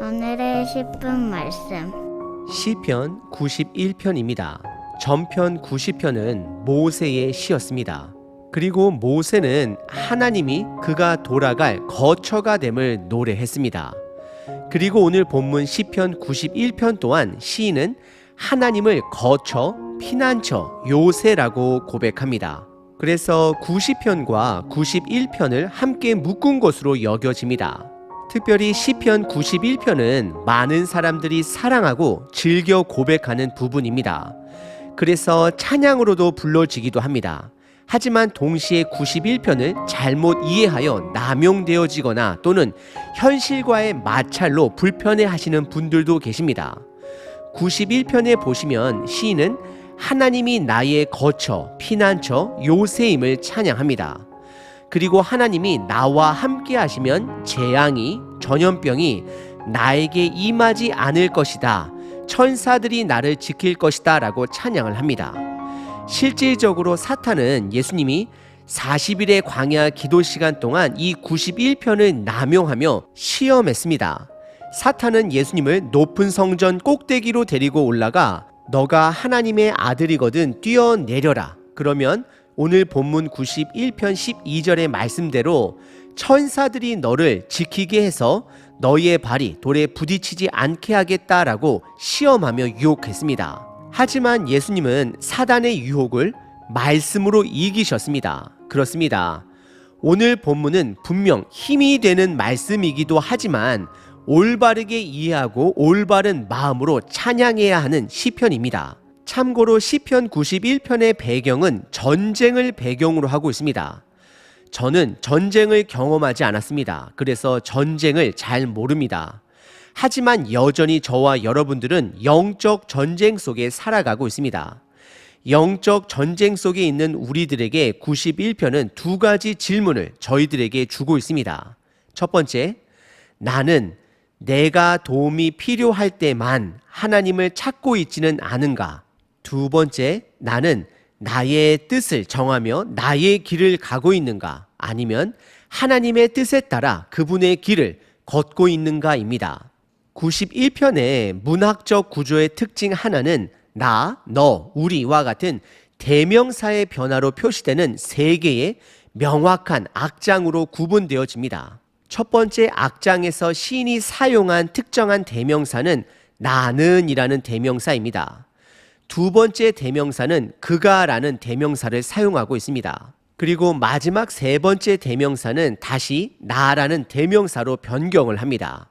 오늘의 10분 말씀. 시편 91편입니다. 전편 90편은 모세의 시였습니다. 그리고 모세는 하나님이 그가 돌아갈 거처가 됨을 노래했습니다. 그리고 오늘 본문 시편 91편 또한 시인은 하나님을 거처, 피난처, 요새라고 고백합니다. 그래서 90편과 91편을 함께 묶은 것으로 여겨집니다. 특별히 시편 91편은 많은 사람들이 사랑하고 즐겨 고백하는 부분입니다. 그래서 찬양으로도 불러지기도 합니다. 하지만 동시에 91편을 잘못 이해하여 남용되어지거나 또는 현실과의 마찰로 불편해하시는 분들도 계십니다. 91편에 보시면 시인은 하나님이 나의 거처, 피난처, 요새임을 찬양합니다. 그리고 하나님이 나와 함께 하시면 재앙이, 전염병이 나에게 임하지 않을 것이다. 천사들이 나를 지킬 것이다 라고 찬양을 합니다. 실질적으로 사탄은 예수님이 40일의 광야 기도 시간 동안 이 91편을 남용하며 시험했습니다. 사탄은 예수님을 높은 성전 꼭대기로 데리고 올라가 너가 하나님의 아들이거든 뛰어내려라. 그러면 오늘 본문 91편 12절의 말씀대로 천사들이 너를 지키게 해서 너희의 발이 돌에 부딪히지 않게 하겠다라고 시험하며 유혹했습니다. 하지만 예수님은 사단의 유혹을 말씀으로 이기셨습니다. 그렇습니다. 오늘 본문은 분명 힘이 되는 말씀이기도 하지만 올바르게 이해하고 올바른 마음으로 찬양해야 하는 시편입니다. 참고로 시편 91편의 배경은 전쟁을 배경으로 하고 있습니다. 저는 전쟁을 경험하지 않았습니다. 그래서 전쟁을 잘 모릅니다. 하지만 여전히 저와 여러분들은 영적 전쟁 속에 살아가고 있습니다. 영적 전쟁 속에 있는 우리들에게 91편은 두 가지 질문을 저희들에게 주고 있습니다. 첫 번째, 나는 내가 도움이 필요할 때만 하나님을 찾고 있지는 않은가? 두 번째, 나는 나의 뜻을 정하며 나의 길을 가고 있는가? 아니면 하나님의 뜻에 따라 그분의 길을 걷고 있는가입니다. 91편의 문학적 구조의 특징 하나는 나, 너, 우리와 같은 대명사의 변화로 표시되는 세 개의 명확한 악장으로 구분되어집니다. 첫 번째 악장에서 시인이 사용한 특정한 대명사는 나는 이라는 대명사입니다. 두 번째 대명사는 그가라는 대명사를 사용하고 있습니다. 그리고 마지막 세 번째 대명사는 다시 나라는 대명사로 변경을 합니다.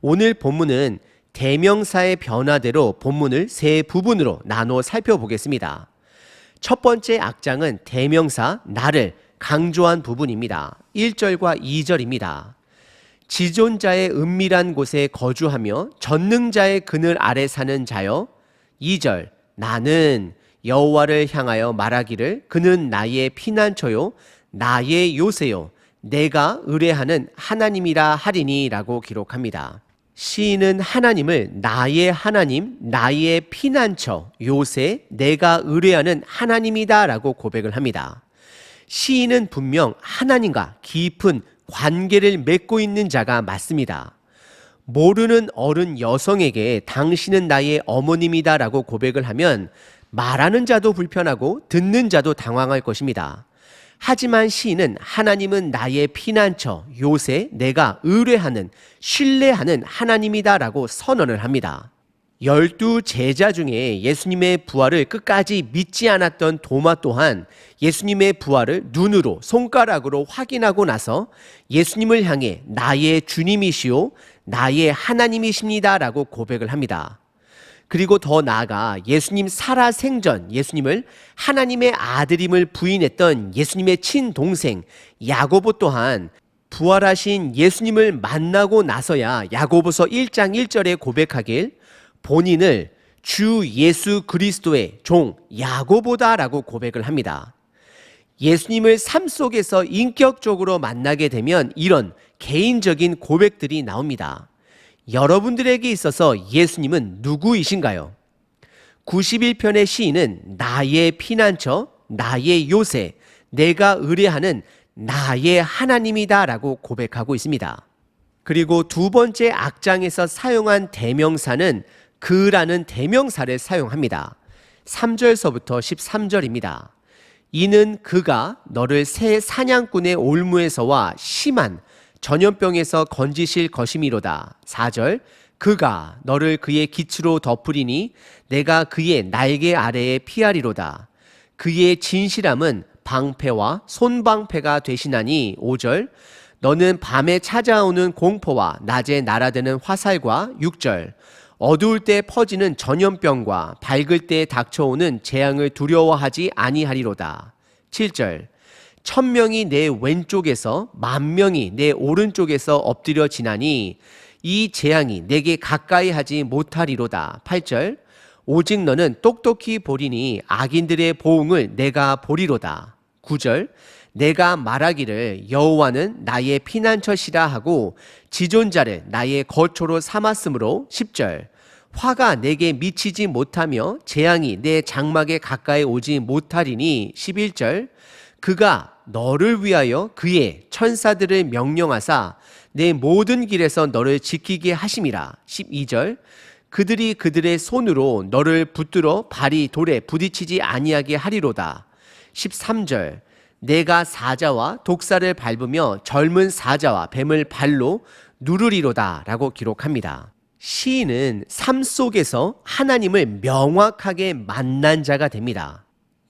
오늘 본문은 대명사의 변화대로 본문을 세 부분으로 나눠 살펴보겠습니다. 첫 번째 악장은 대명사 나를 강조한 부분입니다. 1절과 2절입니다. 지존자의 은밀한 곳에 거주하며 전능자의 그늘 아래 사는 자여. 2절 나는 여호와를 향하여 말하기를 그는 나의 피난처요 나의 요새요 내가 의뢰하는 하나님이라 하리니 라고 기록합니다. 시인은 하나님을 나의 하나님, 나의 피난처, 요새, 내가 의뢰하는 하나님이다 라고 고백을 합니다. 시인은 분명 하나님과 깊은 관계를 맺고 있는 자가 맞습니다. 모르는 어른 여성에게 당신은 나의 어머님이다 라고 고백을 하면 말하는 자도 불편하고 듣는 자도 당황할 것입니다. 하지만 시인은 하나님은 나의 피난처, 요새, 내가 의뢰하는, 신뢰하는 하나님이다 라고 선언을 합니다. 12 제자 중에 예수님의 부활을 끝까지 믿지 않았던 도마 또한 예수님의 부활을 눈으로 손가락으로 확인하고 나서 예수님을 향해 나의 주님이시오 나의 하나님이십니다 라고 고백을 합니다. 그리고 더 나아가 예수님 살아생전 예수님을 하나님의 아들임을 부인했던 예수님의 친동생 야고보 또한 부활하신 예수님을 만나고 나서야 야고보서 1장 1절에 고백하길 본인을 주 예수 그리스도의 종 야고보다라고 고백을 합니다. 예수님을 삶 속에서 인격적으로 만나게 되면 이런 개인적인 고백들이 나옵니다. 여러분들에게 있어서 예수님은 누구이신가요? 91편의 시인은 나의 피난처, 나의 요새, 내가 의뢰하는 나의 하나님이다 라고 고백하고 있습니다. 그리고 두 번째 악장에서 사용한 대명사는 그라는 대명사를 사용합니다. 3절서부터 13절입니다. 이는 그가 너를 새 사냥꾼의 올무에서와 심한 전염병에서 건지실 것이미로다. 4절 그가 너를 그의 기치로 덮으리니 내가 그의 날개 아래에 피하리로다. 그의 진실함은 방패와 손방패가 되시나니. 5절 너는 밤에 찾아오는 공포와 낮에 날아드는 화살과. 6절 어두울 때 퍼지는 전염병과 밝을 때 닥쳐오는 재앙을 두려워하지 아니하리로다. 7절 1000명이 내 왼쪽에서 10,000명이 내 오른쪽에서 엎드려 지나니 이 재앙이 내게 가까이 하지 못하리로다. 8절 오직 너는 똑똑히 보리니 악인들의 보응을 내가 보리로다. 9절 내가 말하기를 여호와는 나의 피난처시라 하고 지존자를 나의 거처로 삼았으므로. 10절 화가 내게 미치지 못하며 재앙이 내 장막에 가까이 오지 못하리니. 11절 그가 너를 위하여 그의 천사들을 명령하사 내 모든 길에서 너를 지키게 하심이라. 12절 그들이 그들의 손으로 너를 붙들어 발이 돌에 부딪히지 아니하게 하리로다. 13절 내가 사자와 독사를 밟으며 젊은 사자와 뱀을 발로 누르리로다 라고 기록합니다. 시인은 삶 속에서 하나님을 명확하게 만난 자가 됩니다.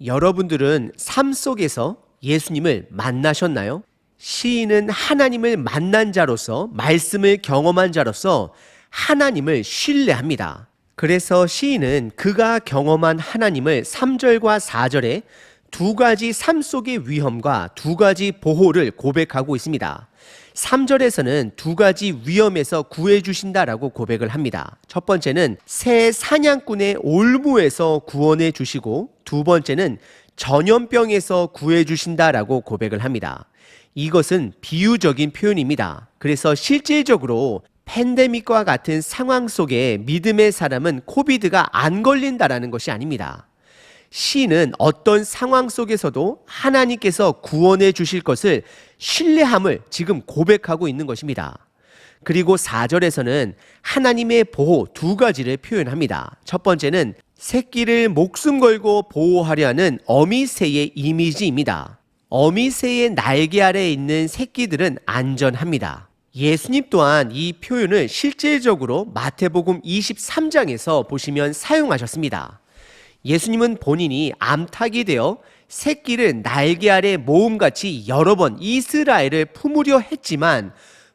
여러분들은 삶 속에서 예수님을 만나셨나요? 시인은 하나님을 만난 자로서, 말씀을 경험한 자로서 하나님을 신뢰합니다. 그래서 시인은 그가 경험한 하나님을 3절과 4절에 두 가지 삶 속의 위험과 두 가지 보호를 고백하고 있습니다. 3절에서는 두 가지 위험에서 구해주신다라고 고백을 합니다. 첫 번째는 새 사냥꾼의 올무에서 구원해 주시고, 두 번째는 전염병에서 구해주신다라고 고백을 합니다. 이것은 비유적인 표현입니다. 그래서 실질적으로 팬데믹과 같은 상황 속에 믿음의 사람은 코비드가 안 걸린다라는 것이 아닙니다. 시인은 어떤 상황 속에서도 하나님께서 구원해 주실 것을 신뢰함을 지금 고백하고 있는 것입니다. 그리고 4절에서는 하나님의 보호 두 가지를 표현합니다. 첫 번째는 새끼를 목숨 걸고 보호하려 하는 어미새의 이미지입니다. 어미새의 날개 아래에 있는 새끼들은 안전합니다. 예수님 또한 이 표현을 실질적으로 마태복음 23장에서 보시면 사용하셨습니다. 예수님은 본인이 암탉이 되어 새끼를 날개 아래 모음같이 여러 번 이스라엘을 품으려 했지만,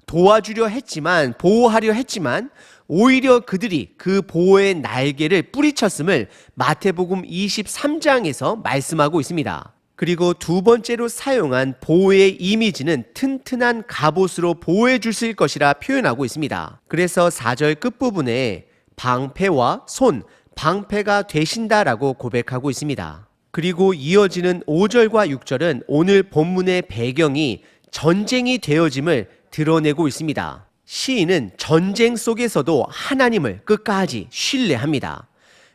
도와주려 했지만, 보호하려 했지만 오히려 그들이 그 보호의 날개를 뿌리쳤음을 마태복음 23장에서 말씀하고 있습니다. 그리고 두 번째로 사용한 보호의 이미지는 튼튼한 갑옷으로 보호해 주실 것이라 표현하고 있습니다. 그래서 4절 끝부분에 방패와 손, 방패가 되신다라고 고백하고 있습니다. 그리고 이어지는 5절과 6절은 오늘 본문의 배경이 전쟁이 되어짐을 드러내고 있습니다. 시인은 전쟁 속에서도 하나님을 끝까지 신뢰합니다.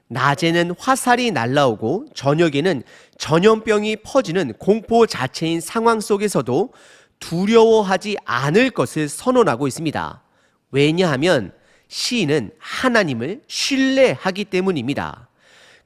낮에는 화살이 날아오고 저녁에는 전염병이 퍼지는 공포 자체인 상황 속에서도 두려워하지 않을 것을 선언하고 있습니다. 왜냐하면 시인은 하나님을 신뢰하기 때문입니다.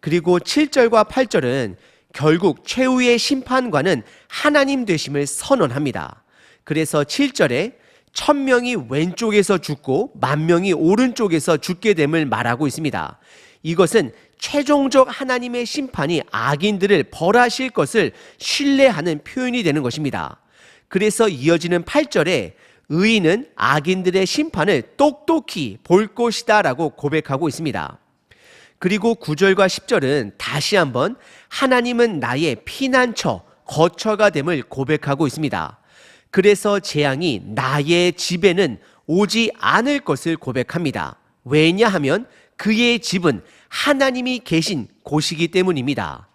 그리고 7절과 8절은 결국 최후의 심판관은 하나님 되심을 선언합니다. 그래서 7절에 1000명이 왼쪽에서 죽고 10,000명이 오른쪽에서 죽게 됨을 말하고 있습니다. 이것은 최종적 하나님의 심판이 악인들을 벌하실 것을 신뢰하는 표현이 되는 것입니다. 그래서 이어지는 8절에 의인은 악인들의 심판을 똑똑히 볼 것이다 라고 고백하고 있습니다. 그리고 9절과 10절은 다시 한번 하나님은 나의 피난처, 거처가 됨을 고백하고 있습니다. 그래서 재앙이 나의 집에는 오지 않을 것을 고백합니다. 왜냐하면 그의 집은 하나님이 계신 곳이기 때문입니다.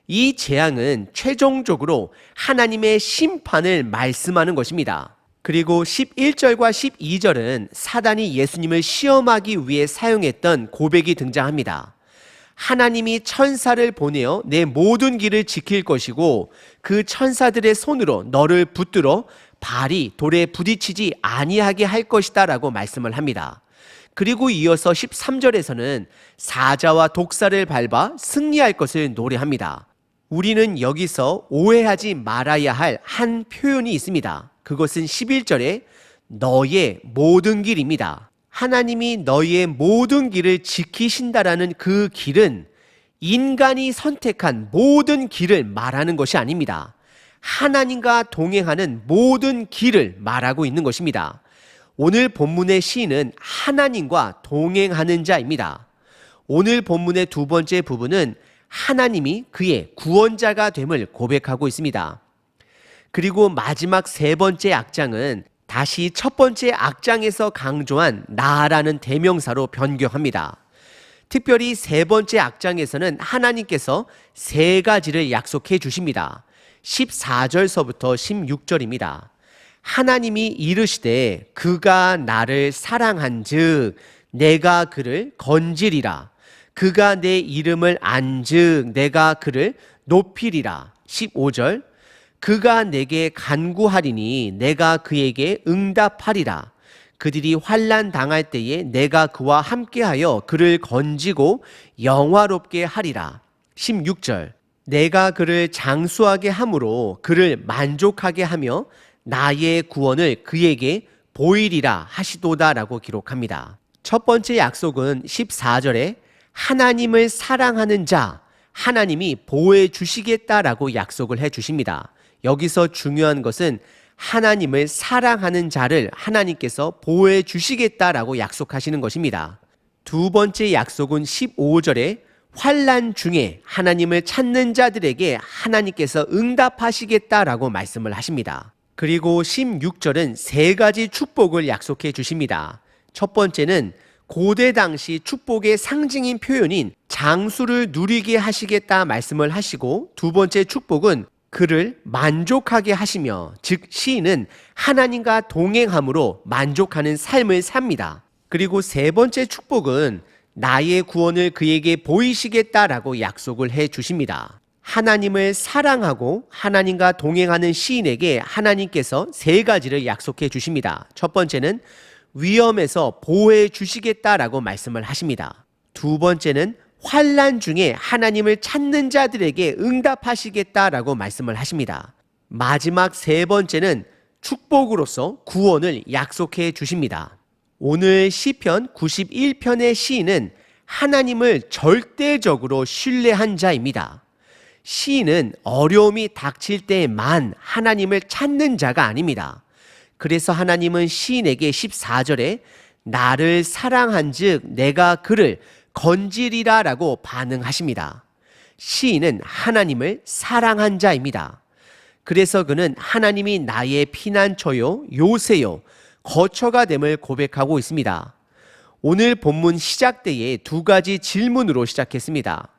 이 재앙은 최종적으로 하나님의 심판을 말씀하는 것입니다. 그리고 11절과 12절은 사단이 예수님을 시험하기 위해 사용했던 고백이 등장합니다. 하나님이 천사를 보내어 내 모든 길을 지킬 것이고 그 천사들의 손으로 너를 붙들어 발이 돌에 부딪히지 아니하게 할 것이다 라고 말씀을 합니다. 그리고 이어서 13절에서는 사자와 독사를 밟아 승리할 것을 노래합니다. 우리는 여기서 오해하지 말아야 할 한 표현이 있습니다. 그것은 11절에 너의 모든 길입니다. 하나님이 너의 모든 길을 지키신다라는 그 길은 인간이 선택한 모든 길을 말하는 것이 아닙니다. 하나님과 동행하는 모든 길을 말하고 있는 것입니다. 오늘 본문의 시인은 하나님과 동행하는 자입니다. 오늘 본문의 두 번째 부분은 하나님이 그의 구원자가 됨을 고백하고 있습니다. 그리고 마지막 세 번째 악장은 다시 첫 번째 악장에서 강조한 나라는 대명사로 변경합니다. 특별히 세 번째 악장에서는 하나님께서 세 가지를 약속해 주십니다. 14절서부터 16절입니다. 하나님이 이르시되 그가 나를 사랑한즉 내가 그를 건지리라. 그가 내 이름을 안즉 내가 그를 높이리라. 15절 그가 내게 간구하리니 내가 그에게 응답하리라. 그들이 환난 당할 때에 내가 그와 함께하여 그를 건지고 영화롭게 하리라. 16절 내가 그를 장수하게 함으로 그를 만족하게 하며 나의 구원을 그에게 보이리라 하시도다라고 기록합니다. 첫 번째 약속은 14절에 하나님을 사랑하는 자, 하나님이 보호해 주시겠다라고 약속을 해 주십니다. 여기서 중요한 것은 하나님을 사랑하는 자를 하나님께서 보호해 주시겠다라고 약속하시는 것입니다. 두 번째 약속은 15절에 환난 중에 하나님을 찾는 자들에게 하나님께서 응답하시겠다라고 말씀을 하십니다. 그리고 16절은 세 가지 축복을 약속해 주십니다. 첫 번째는 고대 당시 축복의 상징인 표현인 장수를 누리게 하시겠다 말씀을 하시고, 두 번째 축복은 그를 만족하게 하시며, 즉 시인은 하나님과 동행함으로 만족하는 삶을 삽니다. 그리고 세 번째 축복은 나의 구원을 그에게 보이시겠다라고 약속을 해 주십니다. 하나님을 사랑하고 하나님과 동행하는 시인에게 하나님께서 세 가지를 약속해 주십니다. 첫 번째는 위험에서 보호해 주시겠다라고 말씀을 하십니다. 두 번째는 환난 중에 하나님을 찾는 자들에게 응답하시겠다라고 말씀을 하십니다. 마지막 세 번째는 축복으로서 구원을 약속해 주십니다. 오늘 시편 91편의 시인은 하나님을 절대적으로 신뢰한 자입니다. 시인은 어려움이 닥칠 때에만 하나님을 찾는 자가 아닙니다. 그래서 하나님은 시인에게 14절에 나를 사랑한즉 내가 그를 건지리라 라고 반응하십니다. 시인은 하나님을 사랑한 자입니다. 그래서 그는 하나님이 나의 피난처요 요새요 거처가 됨을 고백하고 있습니다. 오늘 본문 시작 때에 두 가지 질문으로 시작했습니다.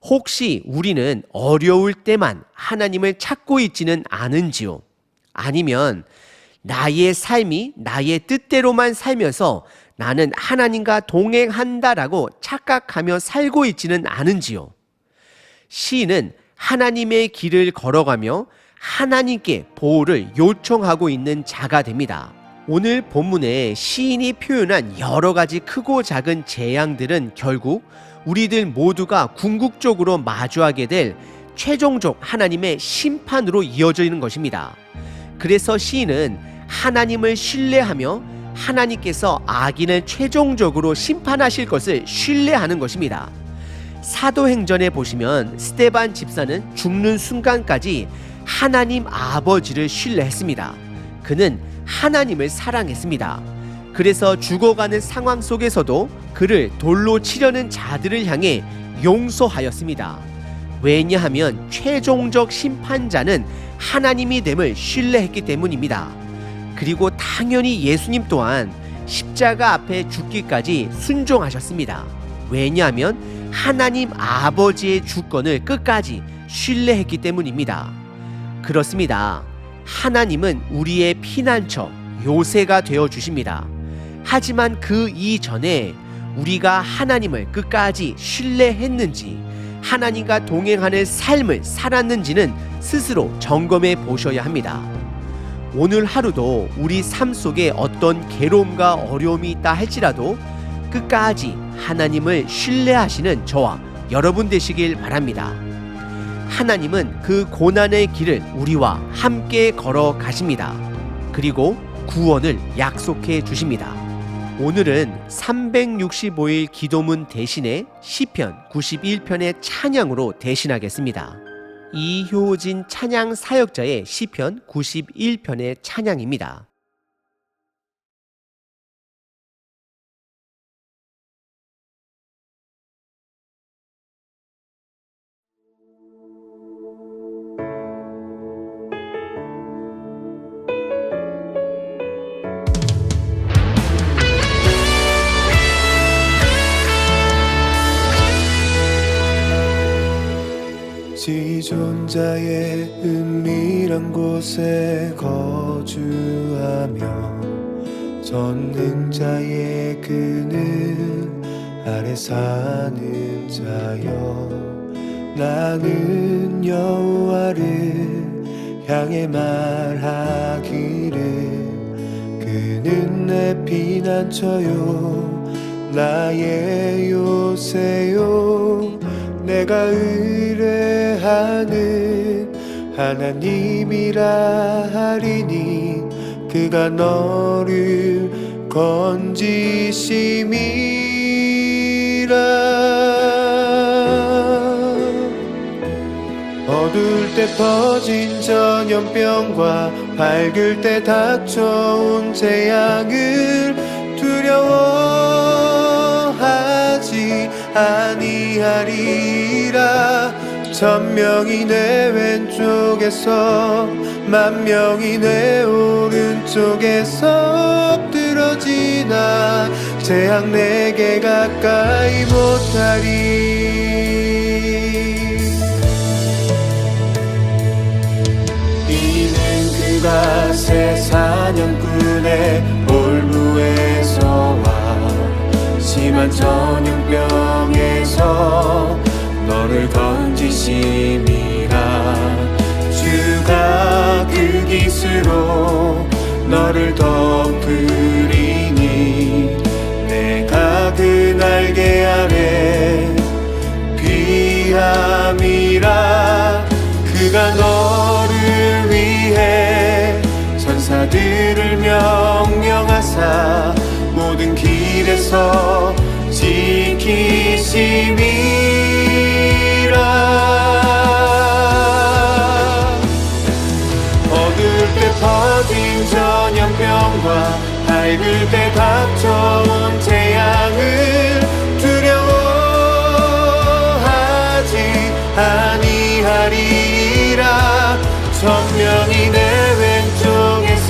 혹시 우리는 어려울 때만 하나님을 찾고 있지는 않은지요? 아니면 나의 삶이 나의 뜻대로만 살면서 나는 하나님과 동행한다라고 착각하며 살고 있지는 않은지요? 시인은 하나님의 길을 걸어가며 하나님께 보호를 요청하고 있는 자가 됩니다. 오늘 본문에 시인이 표현한 여러 가지 크고 작은 재앙들은 결국 우리들 모두가 궁극적으로 마주하게 될 최종적 하나님의 심판으로 이어져 있는 것입니다. 그래서 시인은 하나님을 신뢰하며 하나님께서 악인을 최종적으로 심판하실 것을 신뢰하는 것입니다. 사도행전에 보시면 스데반 집사는 죽는 순간까지 하나님 아버지를 신뢰했습니다. 그는 하나님을 사랑했습니다. 그래서 죽어가는 상황 속에서도 그를 돌로 치려는 자들을 향해 용서하였습니다. 왜냐하면 최종적 심판자는 하나님이 됨을 신뢰했기 때문입니다. 그리고 당연히 예수님 또한 십자가 앞에 죽기까지 순종하셨습니다. 왜냐하면 하나님 아버지의 주권을 끝까지 신뢰했기 때문입니다. 그렇습니다. 하나님은 우리의 피난처 요새가 되어 주십니다. 하지만 그 이전에 우리가 하나님을 끝까지 신뢰했는지, 하나님과 동행하는 삶을 살았는지는 스스로 점검해 보셔야 합니다. 오늘 하루도 우리 삶 속에 어떤 괴로움과 어려움이 있다 할지라도 끝까지 하나님을 신뢰하시는 저와 여러분 되시길 바랍니다. 하나님은 그 고난의 길을 우리와 함께 걸어 가십니다. 그리고 구원을 약속해 주십니다. 오늘은 365일 기도문 대신에 시편 91편의 찬양으로 대신하겠습니다. 이효진 찬양 사역자의 시편 91편의 찬양입니다. 지존자의 은밀한 곳에 거주하며 전능자의 그늘 아래 사는 자여, 나는 여호와를 향해 말하기를 그는 내 피난처요 나의 요새요, 내가 의뢰하는 하나님이라 하리니 그가 너를 건지심이라. 어두울 때 퍼진 전염병과 밝을 때 닥쳐온 재앙을 두려워하지 아니하리라. 1000명이 내 왼쪽에서 10,000명이 내 오른쪽에서 엎드러지나 재앙 내게 가까이 못하리. 이는 그가 새 사냥꾼의 올무에서와 심한 전염병에서 너를 건지심이라. 주가 그 깃으로 너를 덮으리니 내가 그 날개 아래 귀함이라. 그가 너를 위해 천사들을 명령하사 모든 길에서 지키심이라. 어두울 때 퍼진 전염병과 밝을 때 닥쳐온 재앙을 두려워하지 아니하리라. 1000명이 내 왼쪽에서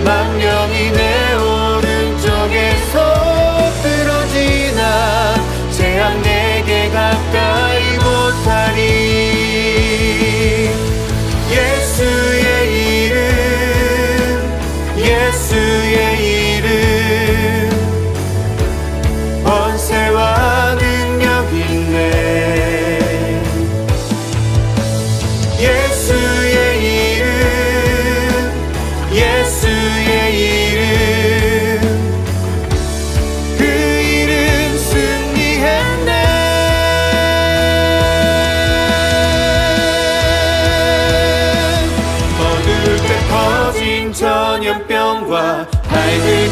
10,000명이 내 오른쪽에서 엎드러지나 재앙 내게 가까이 못하리. 예수의 이름, 예수의 이름, 번세와 능력 있네. 예수의 이름, 예수의 이름, 그 이름 승리했네. 어두울 때 퍼진 전염병과 밝을